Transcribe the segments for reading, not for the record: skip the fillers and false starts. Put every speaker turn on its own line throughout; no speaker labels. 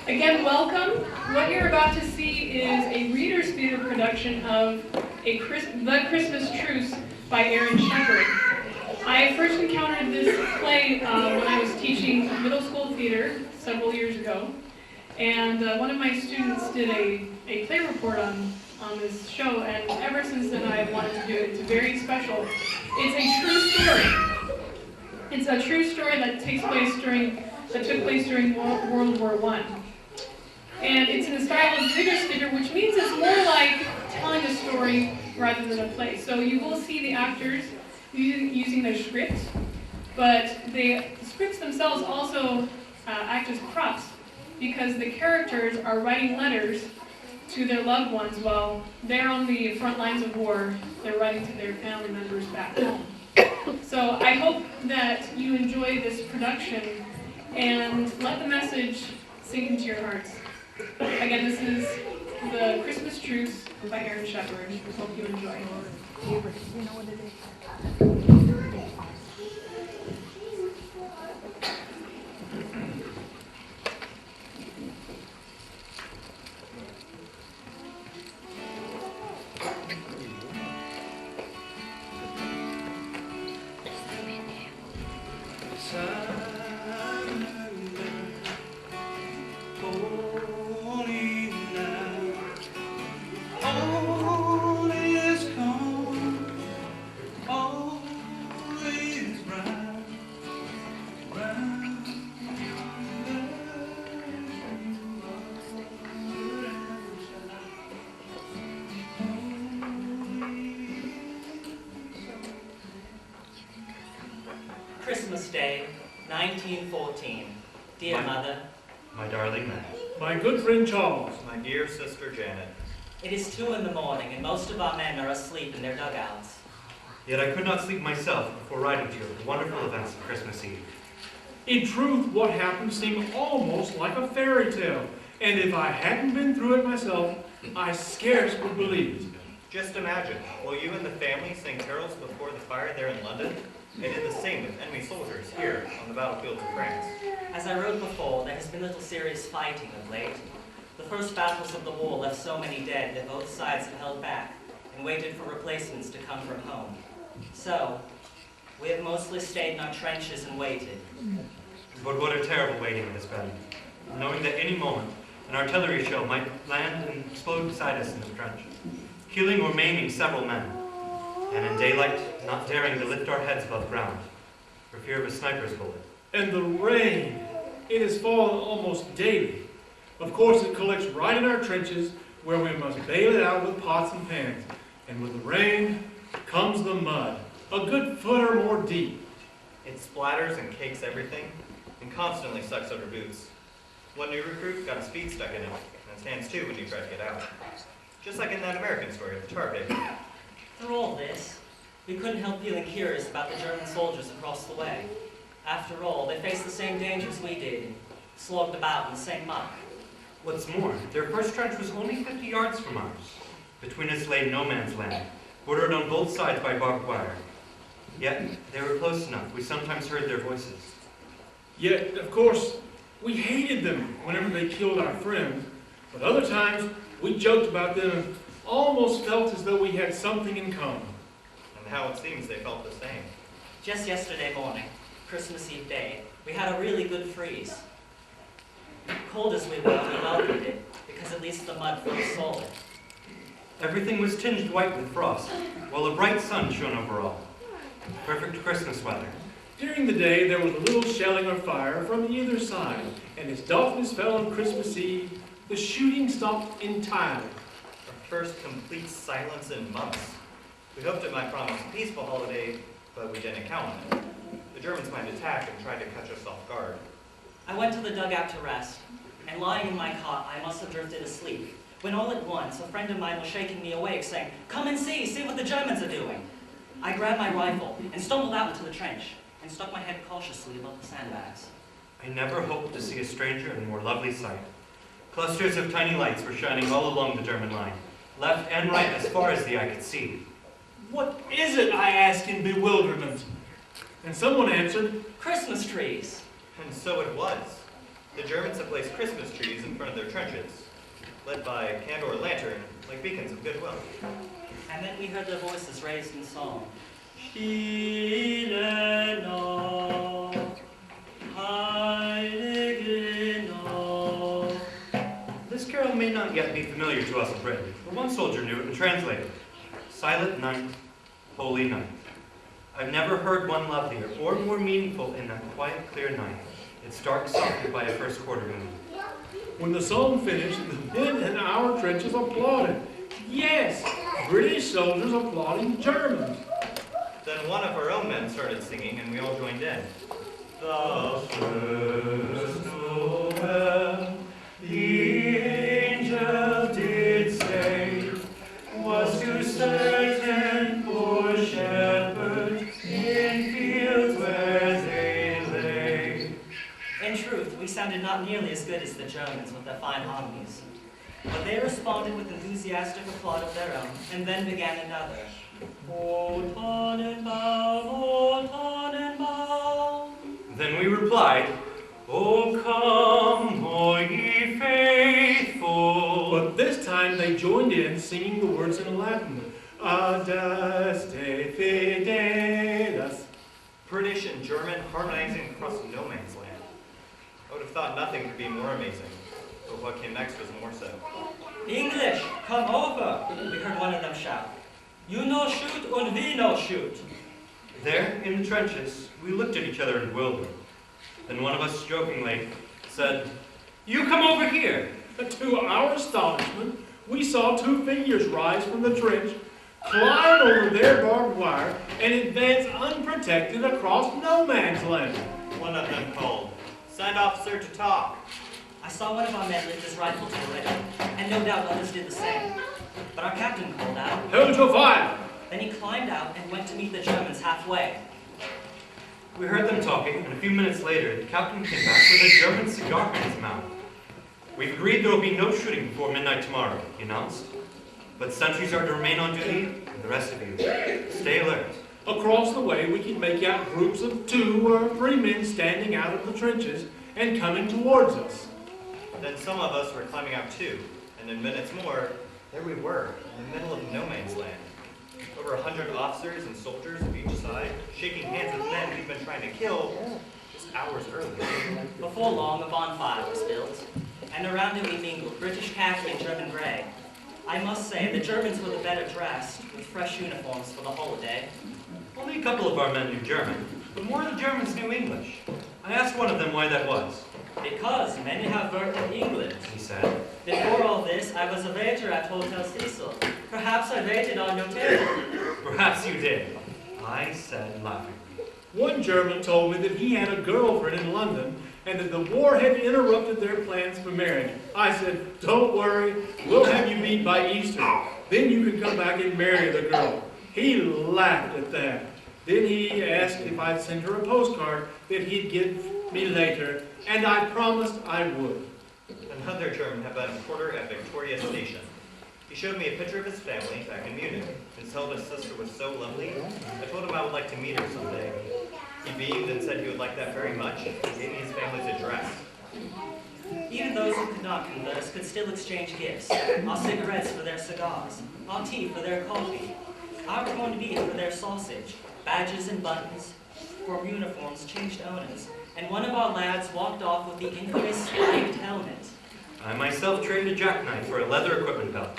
Again, welcome. What you're about to see is a Reader's Theater production of The Christmas Truce by Aaron Shepard. I first encountered this play when I was teaching middle school theater several years ago. And one of my students did a play report on this show, and ever since then I've wanted to do it. It's very special. It's a true story. It's a true story that took place during World War I. And it's in the style of Reader's Theater, which means it's more like telling a story rather than a play. So you will see the actors using their scripts, but the scripts themselves also act as props, because the characters are writing letters to their loved ones while they're on the front lines of war. They're writing to their family members back home. So I hope that you enjoy this production and let the message sink into your hearts. Again, this is The Christmas Truce by Aaron Shepard. Hope you enjoy.
Christmas Day, 1914. Dear Mother.
My darling man.
My good friend Charles.
My dear sister Janet.
It is 2 in the morning, and most of our men are asleep in their dugouts.
Yet I could not sleep myself before writing to you of the wonderful events of Christmas Eve.
In truth, what happened seemed almost like a fairy tale, and if I hadn't been through it myself, I scarce would believe it.
Just imagine, will you and the family sing carols before the fire there in London? They did the same with enemy soldiers here on the battlefields of France.
As I wrote before, there has been little serious fighting of late. The first battles of the war left so many dead that both sides have held back and waited for replacements to come from home. So, we have mostly stayed in our trenches and waited.
But what a terrible waiting it has been, knowing that any moment an artillery shell might land and explode beside us in the trench, killing or maiming several men, and in daylight not daring to lift our heads above ground for fear of a sniper's bullet.
And the rain, it has fallen almost daily. Of course, it collects right in our trenches, where we must bail it out with pots and pans. And with the rain comes the mud, a good foot or more deep.
It splatters and cakes everything, and constantly sucks out our boots. One new recruit got his feet stuck in it, and his hands too when he tried to get out. Just like in that American story of the tar pit.
Through all this, we couldn't help feeling curious about the German soldiers across the way. After all, they faced the same dangers we did, slogged about in the same muck.
What's more, their first trench was only 50 yards from ours. Between us lay no man's land, bordered on both sides by barbed wire. Yet, they were close enough, we sometimes heard their voices.
Yet, of course, we hated them whenever they killed our friends, but other times we joked about them and almost felt as though we had something in common.
And how it seems they felt the same.
Just yesterday morning, Christmas Eve day, we had a really good freeze. Cold as we were, we welcomed it, because at least the mud froze solid.
Everything was tinged white with frost, while a bright sun shone over all. Perfect Christmas weather.
During the day, there was a little shelling or fire from either side, and as darkness fell on Christmas Eve, the shooting stopped entirely.
Our first complete silence in months. We hoped it might promise a peaceful holiday, but we didn't count on it. The Germans might attack and try to catch us off guard.
I went to the dugout to rest, and lying in my cot, I must have drifted asleep, when all at once a friend of mine was shaking me awake, saying, "Come and see what the Germans are doing." I grabbed my rifle and stumbled out into the trench, and stuck my head cautiously above the sandbags.
I never hoped to see a stranger in more lovely sight. Clusters of tiny lights were shining all along the German line, left and right as far as the eye could see.
"What is it?" I asked in bewilderment. And someone answered,
"Christmas trees."
And so it was.
The Germans have placed Christmas trees in front of their trenches, led by candle or lantern, like beacons of goodwill.
And then we heard their voices raised in song. Stille Nacht, heilige Nacht.
This carol may not yet be familiar to us in Britain, but one soldier knew it and translated. Silent night, holy night. I've never heard one lovelier or more meaningful in that quiet, clear night. Its dark softened by a first quarter moon.
When the song finished, the men in our trenches applauded. Yes, British soldiers applauding Germans.
Then one of our own men started singing, and we all joined in.
The first Noel, the angels did say, was to certain poor shepherds in fields where they lay.
In truth, we sounded not nearly as good as the Germans with their fine harmonies. But they responded with enthusiastic applaud of their own, and then began another. O Tannenbaum, O Tannenbaum.
Then we replied, O come, O ye faithful.
But this time they joined in, singing the words in Latin. Adeste fidelis.
British and German harmonizing across no man's land. I would have thought nothing could be more amazing, but what came next was more so.
English, come over, we heard one of them shout. You no shoot and we no shoot.
There, in the trenches, we looked at each other in bewilderment. Then one of us jokingly said, You come over here.
To our astonishment, we saw two figures rise from the trench, climb over their barbed wire, and advance unprotected across no man's land.
One of them called, Send officer to talk.
I saw one of our men lift his rifle to the ready, and no doubt others did the same. But our captain called out.
Hold your fire!
Then he climbed out and went to meet the Germans halfway.
We heard them talking, and a few minutes later, the captain came back with a German cigar in his mouth. We've agreed there will be no shooting before midnight tomorrow, he announced. But sentries are to remain on duty, and the rest of you, stay alert.
Across the way, we could make out groups of 2 or 3 men standing out of the trenches and coming towards us.
Then some of us were climbing out too, and in minutes more, there we were, in the middle of no man's land. Over 100 officers and soldiers of each side, shaking hands with men we've been trying to kill just hours earlier.
Before long, a bonfire was built, and around it we mingled British khaki and German grey. I must say, the Germans were the better dressed, with fresh uniforms for the holiday.
Only a couple of our men knew German, but more of the Germans knew English. I asked one of them why that was.
Because many have worked in England.
He said,
Before all this, I was a waiter at Hotel Cecil. Perhaps I waited on your table.
Perhaps you did. I said, laughing.
One German told me that he had a girlfriend in London and that the war had interrupted their plans for marriage. I said, don't worry, we'll have you meet by Easter. Then you can come back and marry the girl. He laughed at that. Then he asked if I'd send her a postcard that he'd give me later, and I promised I would.
Another German had been a porter at Victoria Station. He showed me a picture of his family back in Munich. His eldest sister was so lovely, I told him I would like to meet her someday. He beamed and said he would like that very much. He gave me his family's address.
Even those who could not converse could still exchange gifts. Our cigarettes for their cigars, our tea for their coffee, our corned beef for their sausage, badges and buttons, for uniforms changed owners, and one of our lads walked off with the infamous spiked helmet.
I myself traded a jackknife for a leather equipment belt.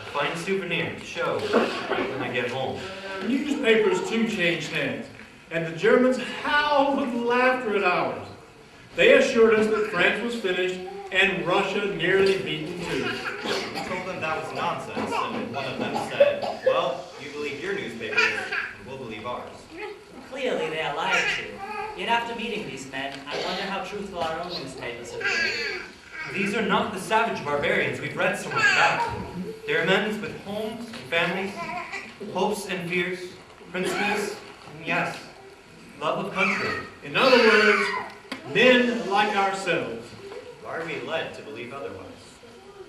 A fine souvenir to show when I get home.
Newspapers too changed hands, and the Germans howled with laughter at ours. They assured us that France was finished and Russia nearly beaten too.
We told them that was nonsense, and one of them said, well, you believe your newspapers, and we'll believe ours.
Clearly they are lied to. Yet after meeting these men, I wonder how truthful our own newspapers have been.
These are not the savage barbarians we've read so much about. They are men with homes and families, hopes and fears, principles, and yes, love of country.
In other words, men like ourselves.
Why are we led to believe otherwise?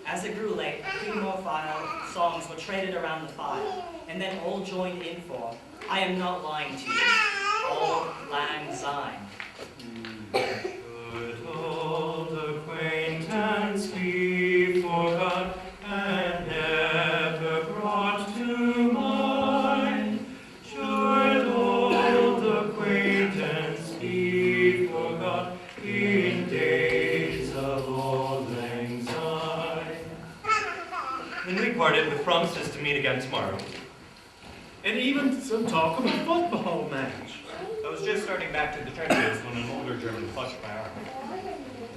As it grew late, a few more songs were traded around the fire, and then all joined in for, I am not lying to you, Auld Lang Syne.
Good old parted with promises to meet again tomorrow.
And even some talk of a football match.
I was just starting back to the trenches when an older German clutched my arm.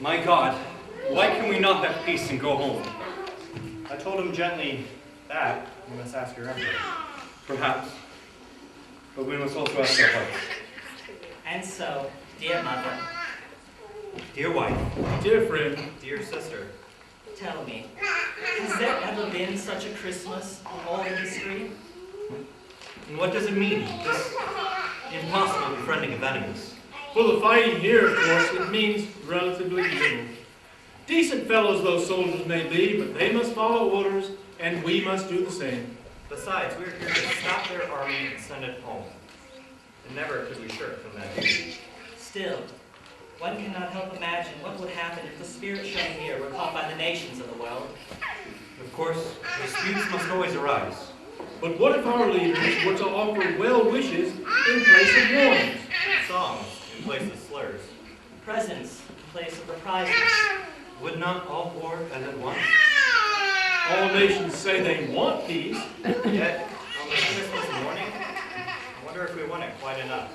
My God, why can we not have peace and go home?
I told him gently that you must ask your emperor.
Perhaps. But we must also ask our hearts.
And so, dear mother,
Dear wife,
Dear friend,
Dear sister,
tell me, has there ever been such a Christmas in all of history?
and what does it mean, this impossible befriending of enemies?
for the fighting here, of course, it means relatively little. Decent fellows those soldiers may be, but they must follow orders, and we must do the same.
besides, we are here to stop their army and send it home. And never could we shirk from that duty.
Still, one cannot help imagine what would happen if the spirit shown here were caught by the nations of the world.
Of course, disputes must always arise.
But what if our leaders were to offer well wishes in place of warnings?
Songs in place of slurs.
Presents in place of reprisals.
Would not all war end at once?
All nations say they want peace.
Yet, on this Christmas morning, I wonder if we want it quite enough.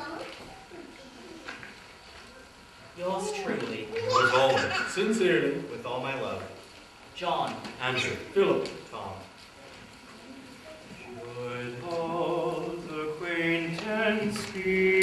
Yours truly,
Resolved.
Sincerely,
With all my love,
John.
Andrew.
Philip.
Tom.
Should all acquaintance be